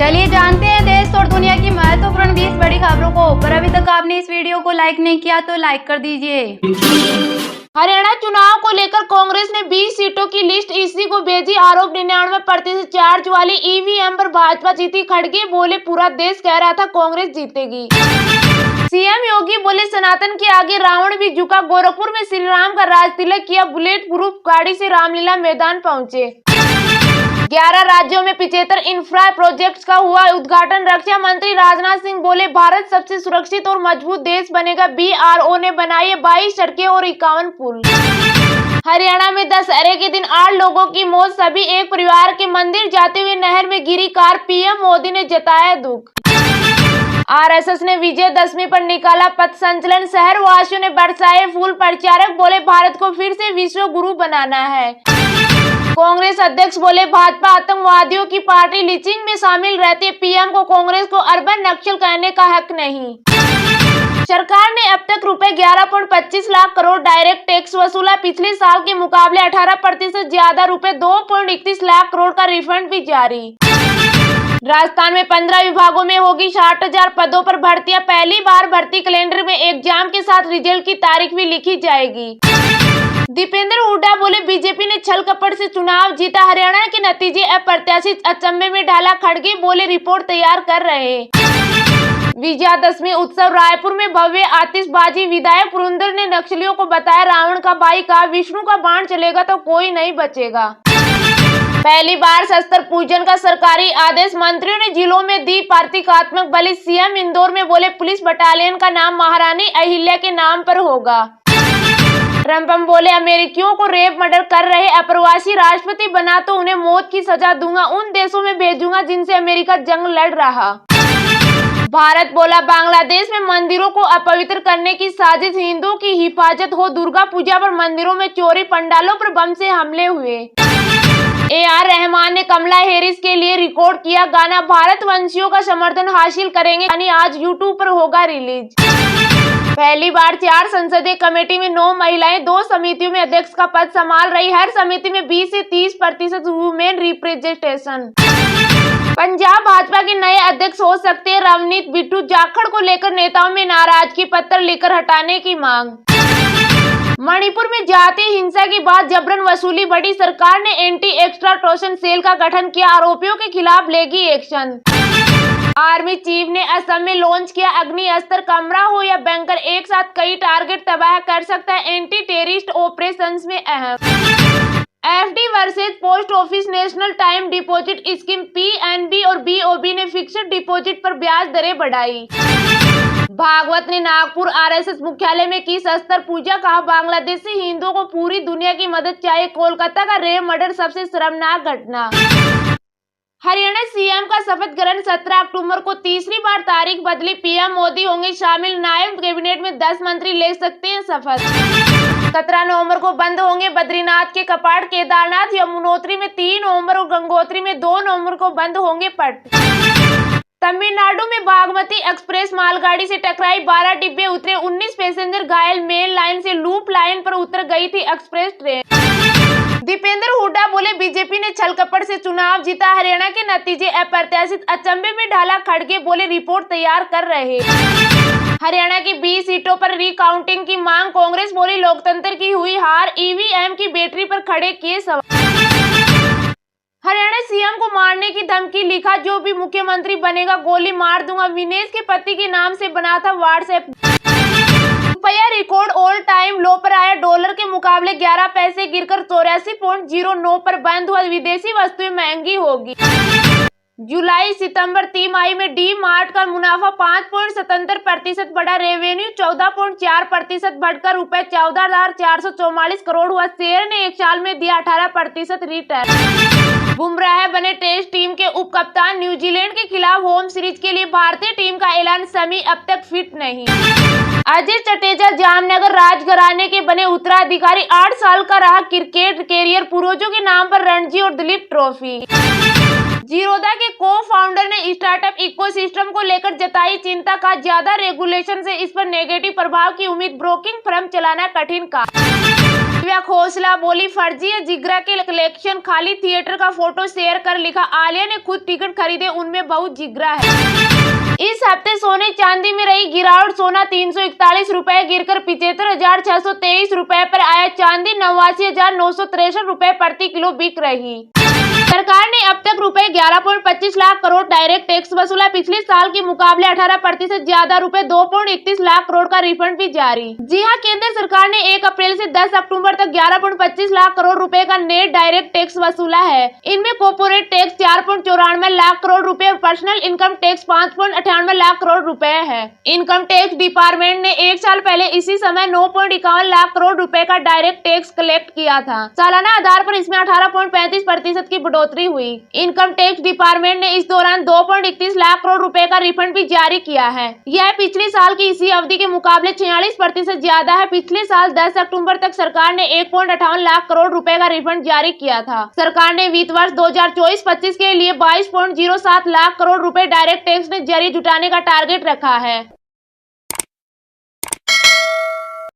चलिए जानते हैं देश और दुनिया की महत्वपूर्ण 20 बड़ी खबरों को। पर अभी तक आपने इस वीडियो को लाइक नहीं किया तो लाइक कर दीजिए। हरियाणा चुनाव को लेकर कांग्रेस ने 20 सीटों की लिस्ट ईसी को भेजी। आरोप 99% चार्ज वाली ईवीएम पर भाजपा जीती। खड़गे बोले पूरा देश कह रहा था कांग्रेस जीतेगी। सीएम योगी बोले सनातन के आगे रावण भी झुका। गोरखपुर में श्री राम का राज तिलक किया। बुलेट प्रूफ गाड़ी से रामलीला मैदान पहुंचे। 11 राज्यों में 75 इंफ्रा प्रोजेक्ट्स का हुआ उद्घाटन। रक्षा मंत्री राजनाथ सिंह बोले भारत सबसे सुरक्षित और मजबूत देश बनेगा। बीआरओ ने बनाई 22 सड़कें और 51 पुल। हरियाणा में दशहरे के दिन 8 लोगों की मौत, सभी एक परिवार के। मंदिर जाते हुए नहर में गिरी कार। पीएम मोदी ने जताया दुख। आरएसएस ने विजयदशमी पर निकाला पथ संचलन। शहर वासियों ने बरसाए फूल। प्रचारक बोले भारत को फिर से विश्व गुरु बनाना है। कांग्रेस अध्यक्ष बोले भाजपा आतंकवादियों की पार्टी, लिंचिंग में शामिल रहती। पीएम को कांग्रेस को अर्बन नक्सल कहने का हक नहीं। सरकार ने अब तक रुपए 11.25 लाख करोड़ डायरेक्ट टैक्स वसूला। पिछले साल के मुकाबले 18% ज्यादा। रुपए 2.31 लाख करोड़ का रिफंड भी जारी। राजस्थान में 15 विभागों में होगी 60,000 पदों पर भर्तियां। पहली बार भर्ती कैलेंडर में एग्जाम के साथ रिजल्ट की तारीख भी लिखी जाएगी। दीपेंद्र हुड्डा बोले बीजेपी ने छल कपट से चुनाव जीता। हरियाणा के नतीजे अप्रत्याशित अचंभे में डाला। खड़गे बोले रिपोर्ट तैयार कर रहे। विजयादशमी उत्सव रायपुर में भव्य आतिशबाजी। विधायक पुरंदर ने नक्सलियों को बताया रावण का भाई। कहा विष्णु का बाण चलेगा तो कोई नहीं बचेगा। पहली बार शस्त्र पूजन का सरकारी आदेश। मंत्रियों ने जिलों में दी प्रतीकात्मक बलि। सीएम इंदौर में बोले पुलिस बटालियन का नाम महारानी अहिल्या के नाम पर होगा। ट्रंप बोले अमेरिकियों को रेप मर्डर कर रहे अप्रवासी राष्ट्रपति बना तो उन्हें मौत की सजा दूंगा। उन देशों में भेजूंगा जिनसे अमेरिका जंग लड़ रहा। भारत बोला बांग्लादेश में मंदिरों को अपवित्र करने की साजिश। हिंदुओं की हिफाजत हो। दुर्गा पूजा पर मंदिरों में चोरी, पंडालों पर बम से हमले हुए। AR रहमान ने कमला हैरिस के लिए रिकॉर्ड किया गाना। भारतवंशियों का समर्थन हासिल करेंगे यानी आज यूट्यूब पर होगा रिलीज। पहली बार 4 संसदीय कमेटी में 9 महिलाएं। 2 समितियों में अध्यक्ष का पद संभाल रही। हर समिति में 20 से 30% वुमेन रिप्रेजेंटेशन। पंजाब भाजपा के नए अध्यक्ष हो सकते हैं रवनीत बिट्टू। जाखड़ को लेकर नेताओं में नाराजगी, पत्र लेकर हटाने की मांग। मणिपुर में जाति हिंसा के बाद जबरन वसूली बढ़ी। सरकार ने एंटी एक्सट्राटोशन सेल का गठन किया। आरोपियों के खिलाफ लेगी एक्शन। आर्मी चीफ ने असम में लॉन्च किया अग्नि अस्त्र। कमरा हो या बैंकर, एक साथ कई टारगेट तबाह कर सकता है। एंटी टेररिस्ट ऑपरेशंस में अहम। FD versus post office national time deposit scheme. PNB और BOB ने फिक्स्ड डिपॉजिट पर ब्याज दरें बढ़ाई। भागवत ने नागपुर RSS मुख्यालय में की शस्त्र पूजा। कहा बांग्लादेशी हिंदुओं को पूरी दुनिया की मदद चाहिए। कोलकाता का रेप मर्डर सबसे शर्मनाक घटना। हरियाणा सीएम का शपथ ग्रहण 17 अक्टूबर को। तीसरी बार तारीख बदली। पीएम मोदी होंगे शामिल। नायब कैबिनेट में 10 मंत्री ले सकते हैं शपथ। 17 नवंबर को बंद होंगे बद्रीनाथ के कपाट। केदारनाथ यमुनोत्री में 3 नवंबर और गंगोत्री में 2 नवंबर को बंद होंगे पट। तमिलनाडु में बागमती एक्सप्रेस मालगाड़ी से टकराई। 12 डिब्बे उतरे, 19 पैसेंजर घायल। मेन लाइन से लूप लाइन पर उतर गई थी एक्सप्रेस ट्रेन। दीपेंद्र हुड्डा बोले बीजेपी ने छल कपट से चुनाव जीता। हरियाणा के नतीजे अप्रत्याशित अचंभे में डाला। खड़गे बोले रिपोर्ट तैयार कर रहे। हरियाणा की 20 सीटों पर रिकाउंटिंग की मांग। कांग्रेस बोली लोकतंत्र की हुई हार। ईवीएम की बैटरी पर खड़े किए सवाल। हरियाणा सीएम को मारने की धमकी। लिखा जो भी मुख्यमंत्री बनेगा गोली मार दूंगा। विनेश के पति के नाम से बना था व्हाट्सएप। रुपया रिकॉर्ड ऑल टाइम लो पर आया। डॉलर के मुकाबले 11 पैसे गिरकर 84.09 पर बंद हुआ। विदेशी वस्तुएं महंगी होगी। जुलाई सितंबर तिमाही में डी मार्ट का मुनाफा 5.77% बढ़ा। रेवेन्यू 14.4% बढ़कर रुपए 14,444 करोड़ हुआ। शेयर ने एक साल में दिया 18% रिटर्न। बुमराह बने टेस्ट टीम के उप कप्तान। न्यूजीलैंड के खिलाफ होम सीरीज के लिए भारतीय टीम का ऐलान। शमी अब तक फिट नहीं। अजय जडेजा जामनगर राजघराने के बने उत्तराधिकारी। 8 साल का रहा क्रिकेट कैरियर। पूर्वजों के नाम पर रणजी और दिलीप ट्रॉफी। जीरोधा के को फाउंडर ने स्टार्टअप इकोसिस्टम को लेकर जताई चिंता। का ज्यादा रेगुलेशन से इस पर नेगेटिव प्रभाव की उम्मीद। ब्रोकिंग फर्म चलाना कठिन का। दिव्या खोसला बोली फर्जी है जिगरा के कलेक्शन, खाली थिएटर का फोटो शेयर कर लिखा आलिया ने खुद टिकट खरीदे उनमें बहुत जिगरा है। इस हफ्ते सोने चांदी में रही गिरावट, सोना 341 रुपए गिरकर 75,623 रुपए पर आया, चांदी 89,963 रुपए प्रति किलो बिक रही। सरकार ने अब तक रुपए 11.25 लाख करोड़ डायरेक्ट टैक्स वसूला, पिछले साल के मुकाबले 18% ज्यादा, रुपए 2.31 लाख करोड़ का रिफंड भी जारी। जी हां, केंद्र सरकार ने 1 अप्रैल से 10 अक्टूबर तक 11.25 लाख करोड़ रुपए का नेट डायरेक्ट टैक्स वसूला है। इनमें कॉर्पोरेट टैक्स 4.94 लाख करोड़ रुपए और personal income tax 5.98 lakh crore रुपए है। इनकम टैक्स डिपार्टमेंट ने 1 साल पहले इसी समय 9.51 लाख करोड़ रुपए का डायरेक्ट टैक्स कलेक्ट किया था। सालाना आधार पर इसमें 18.35% की बढ़ोतरी हुई। इनकम टैक्स डिपार्टमेंट ने इस दौरान 2.31 लाख करोड़ रुपए का रिफंड भी जारी किया है। यह पिछले साल की इसी अवधि के मुकाबले 46% ज्यादा है। पिछले साल 10 अक्टूबर तक सरकार ने 1.58 लाख करोड़ रुपए का रिफंड जारी किया था। सरकार ने वित्त वर्ष 2024-25 के लिए 22.07 लाख करोड़ रुपए डायरेक्ट टैक्स के जरिए जुटाने का टारगेट रखा है।